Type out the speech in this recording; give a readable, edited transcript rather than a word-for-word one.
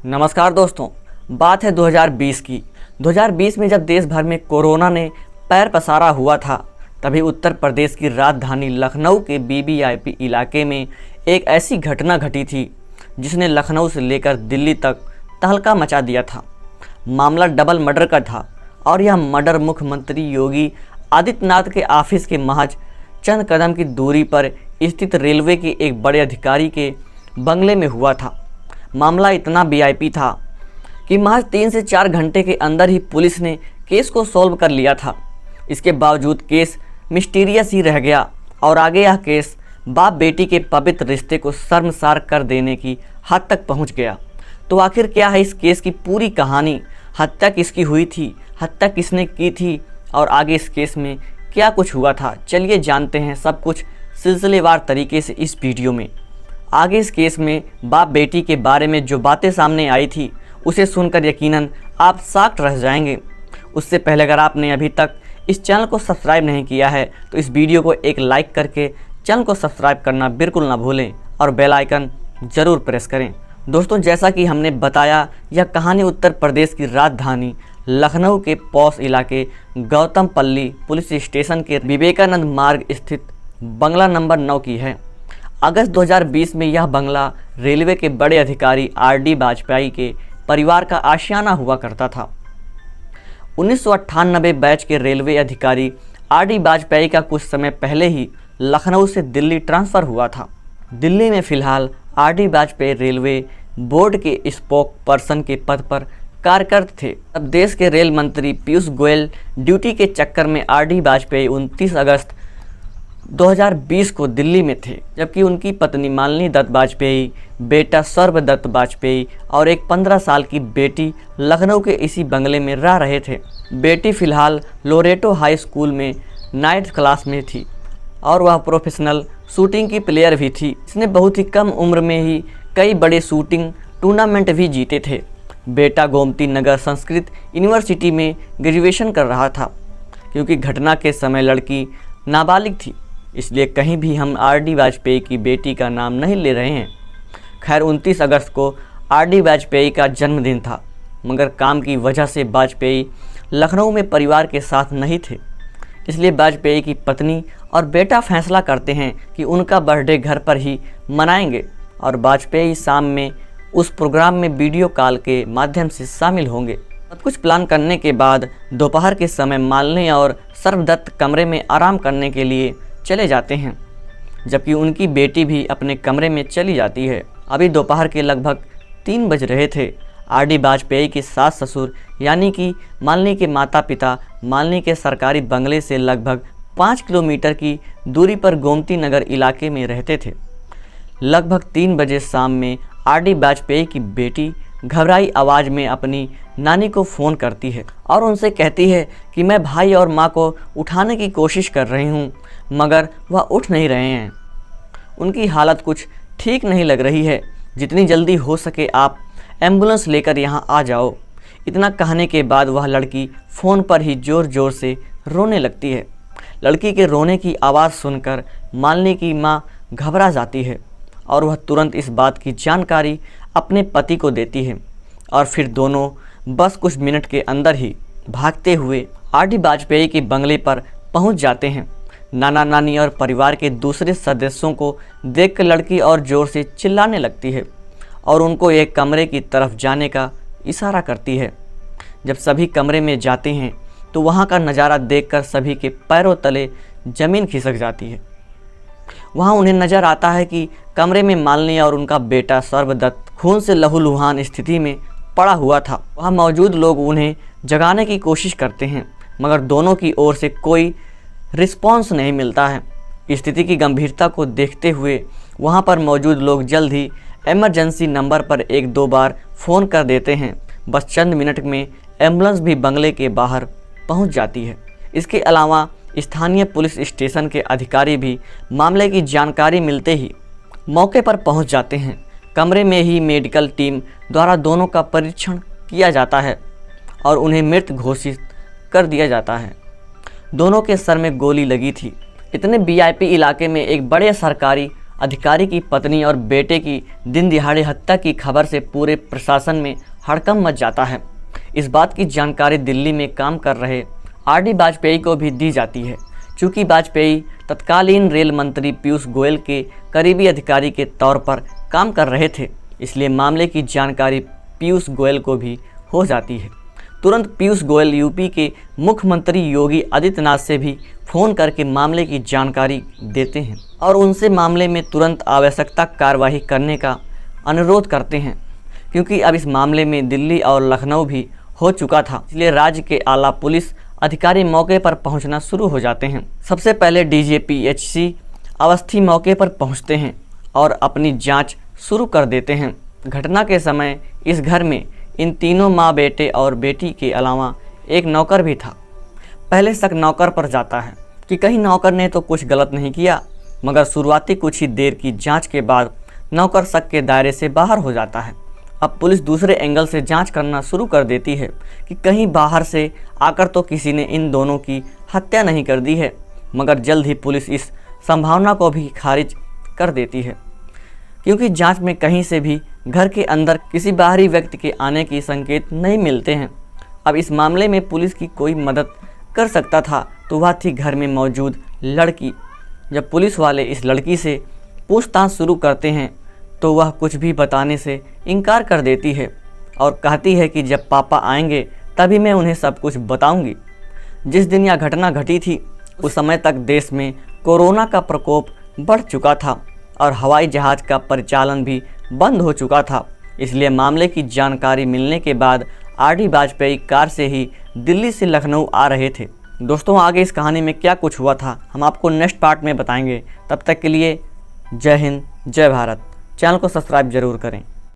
नमस्कार दोस्तों, बात है 2020 की। 2020 में जब देश भर में कोरोना ने पैर पसारा हुआ था, तभी उत्तर प्रदेश की राजधानी लखनऊ के वीवीआईपी इलाके में एक ऐसी घटना घटी थी जिसने लखनऊ से लेकर दिल्ली तक तहलका मचा दिया था। मामला डबल मर्डर का था और यह मर्डर मुख्यमंत्री योगी आदित्यनाथ के ऑफिस के महज चंद कदम की दूरी पर स्थित रेलवे के एक बड़े अधिकारी के बंगले में हुआ था। मामला इतना वीआईपी था कि महज 3 से 4 घंटे के अंदर ही पुलिस ने केस को सॉल्व कर लिया था। इसके बावजूद केस मिस्टीरियस ही रह गया और आगे यह केस बाप बेटी के पवित्र रिश्ते को शर्मसार कर देने की हद तक पहुंच गया। तो आखिर क्या है इस केस की पूरी कहानी? हत्या किसकी हुई थी, हत्या किसने की थी और आगे इस केस में क्या कुछ हुआ था? चलिए जानते हैं सब कुछ सिलसिलेवार तरीके से इस वीडियो में। आगे इस केस में बाप बेटी के बारे में जो बातें सामने आई थी उसे सुनकर यकीनन आप शॉक्ड रह जाएंगे। उससे पहले अगर आपने अभी तक इस चैनल को सब्सक्राइब नहीं किया है तो इस वीडियो को एक लाइक करके चैनल को सब्सक्राइब करना बिल्कुल ना भूलें और बेल आइकन ज़रूर प्रेस करें। दोस्तों, जैसा कि हमने बताया, यह कहानी उत्तर प्रदेश की राजधानी लखनऊ के पॉश इलाके गौतमपल्ली पुलिस स्टेशन के विवेकानंद मार्ग स्थित बंगला नंबर 9 की है। अगस्त 2020 में यह बंगला रेलवे के बड़े अधिकारी आर.डी. वाजपेयी के परिवार का आशियाना हुआ करता था। 1998 बैच के रेलवे अधिकारी आर.डी. वाजपेयी का कुछ समय पहले ही लखनऊ से दिल्ली ट्रांसफ़र हुआ था। दिल्ली में फ़िलहाल आर.डी. वाजपेयी रेलवे बोर्ड के स्पोक पर्सन के पद पर कार्यरत थे। अब देश के रेल मंत्री पीयूष गोयल ड्यूटी के चक्कर में आर.डी. वाजपेयी 29 अगस्त 2020 को दिल्ली में थे, जबकि उनकी पत्नी मालिनी दत्त वाजपेयी, बेटा सौरभ दत्त वाजपेयी और एक 15 साल की बेटी लखनऊ के इसी बंगले में रह रहे थे। बेटी फ़िलहाल लोरेटो हाई स्कूल में 9th क्लास में थी और वह प्रोफेशनल शूटिंग की प्लेयर भी थी। इसने बहुत ही कम उम्र में ही कई बड़े शूटिंग टूर्नामेंट भी जीते थे। बेटा गोमती नगर संस्कृत यूनिवर्सिटी में ग्रेजुएशन कर रहा था। क्योंकि घटना के समय लड़की नाबालिग थी, इसलिए कहीं भी हम आर.डी. वाजपेयी की बेटी का नाम नहीं ले रहे हैं। खैर, 29 अगस्त को आर.डी. वाजपेयी का जन्मदिन था, मगर काम की वजह से वाजपेयी लखनऊ में परिवार के साथ नहीं थे। इसलिए वाजपेयी की पत्नी और बेटा फैसला करते हैं कि उनका बर्थडे घर पर ही मनाएंगे और वाजपेयी शाम में उस प्रोग्राम में वीडियो कॉल के माध्यम से शामिल होंगे। सब कुछ प्लान करने के बाद दोपहर के समय मालिनी और सर्वदत्त कमरे में आराम करने के लिए चले जाते हैं, जबकि उनकी बेटी भी अपने कमरे में चली जाती है। अभी दोपहर के लगभग 3 बज रहे थे। आर.डी. वाजपेयी के सास ससुर यानी कि मालिनी के माता पिता मालिनी के सरकारी बंगले से लगभग 5 किलोमीटर की दूरी पर गोमती नगर इलाके में रहते थे। लगभग 3 बजे शाम में आर.डी. वाजपेयी की बेटी घबराई आवाज़ में अपनी नानी को फ़ोन करती है और उनसे कहती है कि मैं भाई और माँ को उठाने की कोशिश कर रही हूँ, मगर वह उठ नहीं रहे हैं। उनकी हालत कुछ ठीक नहीं लग रही है। जितनी जल्दी हो सके आप एम्बुलेंस लेकर यहाँ आ जाओ। इतना कहने के बाद वह लड़की फ़ोन पर ही ज़ोर ज़ोर से रोने लगती है। लड़की के रोने की आवाज़ सुनकर मालिनी की माँ घबरा जाती है और वह तुरंत इस बात की जानकारी अपने पति को देती है और फिर दोनों बस कुछ मिनट के अंदर ही भागते हुए आर.डी. वाजपेयी के बंगले पर पहुंच जाते हैं। नाना नानी और परिवार के दूसरे सदस्यों को देखकर लड़की और ज़ोर से चिल्लाने लगती है और उनको एक कमरे की तरफ जाने का इशारा करती है। जब सभी कमरे में जाते हैं तो वहाँ का नज़ारा देखकर सभी के पैरों तले ज़मीन खिसक जाती है। वहाँ उन्हें नज़र आता है कि कमरे में मालिनी और उनका बेटा सर्वदत्त खून से लहूलुहान स्थिति में पड़ा हुआ था। वहाँ मौजूद लोग उन्हें जगाने की कोशिश करते हैं, मगर दोनों की ओर से कोई रिस्पॉन्स नहीं मिलता है। स्थिति की गंभीरता को देखते हुए वहाँ पर मौजूद लोग जल्द ही इमरजेंसी नंबर पर 1-2 बार फ़ोन कर देते हैं। बस चंद मिनट में एम्बुलेंस भी बंगले के बाहर पहुँच जाती है। इसके अलावा स्थानीय पुलिस स्टेशन के अधिकारी भी मामले की जानकारी मिलते ही मौके पर पहुंच जाते हैं। कमरे में ही मेडिकल टीम द्वारा दोनों का परीक्षण किया जाता है और उन्हें मृत घोषित कर दिया जाता है। दोनों के सर में गोली लगी थी। इतने वीआईपी इलाके में एक बड़े सरकारी अधिकारी की पत्नी और बेटे की दिन दिहाड़े हत्या की खबर से पूरे प्रशासन में हड़कंप मच जाता है। इस बात की जानकारी दिल्ली में काम कर रहे आर.डी. वाजपेयी को भी दी जाती है। चूँकि वाजपेयी तत्कालीन रेल मंत्री पीयूष गोयल के करीबी अधिकारी के तौर पर काम कर रहे थे, इसलिए मामले की जानकारी पीयूष गोयल को भी हो जाती है। तुरंत पीयूष गोयल यूपी के मुख्यमंत्री योगी आदित्यनाथ से भी फ़ोन करके मामले की जानकारी देते हैं और उनसे मामले में तुरंत आवश्यकता कार्रवाई करने का अनुरोध करते हैं। क्योंकि अब इस मामले में दिल्ली और लखनऊ भी हो चुका था, इसलिए राज्य के आला पुलिस अधिकारी मौके पर पहुंचना शुरू हो जाते हैं। सबसे पहले डीजीपी एच.सी. अवस्थी मौके पर पहुंचते हैं और अपनी जांच शुरू कर देते हैं। घटना के समय इस घर में इन तीनों माँ, बेटे और बेटी के अलावा एक नौकर भी था। पहले शक नौकर पर जाता है कि कहीं नौकर ने तो कुछ गलत नहीं किया, मगर शुरुआती कुछ ही देर की जांच के बाद नौकर शक के दायरे से बाहर हो जाता है। अब पुलिस दूसरे एंगल से जांच करना शुरू कर देती है कि कहीं बाहर से आकर तो किसी ने इन दोनों की हत्या नहीं कर दी है, मगर जल्द ही पुलिस इस संभावना को भी खारिज कर देती है, क्योंकि जांच में कहीं से भी घर के अंदर किसी बाहरी व्यक्ति के आने की संकेत नहीं मिलते हैं। अब इस मामले में पुलिस की कोई मदद कर सकता था तो वह थी घर में मौजूद लड़की। जब पुलिस वाले इस लड़की से पूछताछ शुरू करते हैं तो वह कुछ भी बताने से इनकार कर देती है और कहती है कि जब पापा आएंगे तभी मैं उन्हें सब कुछ बताऊंगी। जिस दिन यह घटना घटी थी उस समय तक देश में कोरोना का प्रकोप बढ़ चुका था और हवाई जहाज़ का परिचालन भी बंद हो चुका था। इसलिए मामले की जानकारी मिलने के बाद आर.डी. वाजपेयी कार से ही दिल्ली से लखनऊ आ रहे थे। दोस्तों, आगे इस कहानी में क्या कुछ हुआ था हम आपको नेक्स्ट पार्ट में बताएंगे। तब तक के लिए जय हिंद, जय भारत। चैनल को सब्सक्राइब जरूर करें।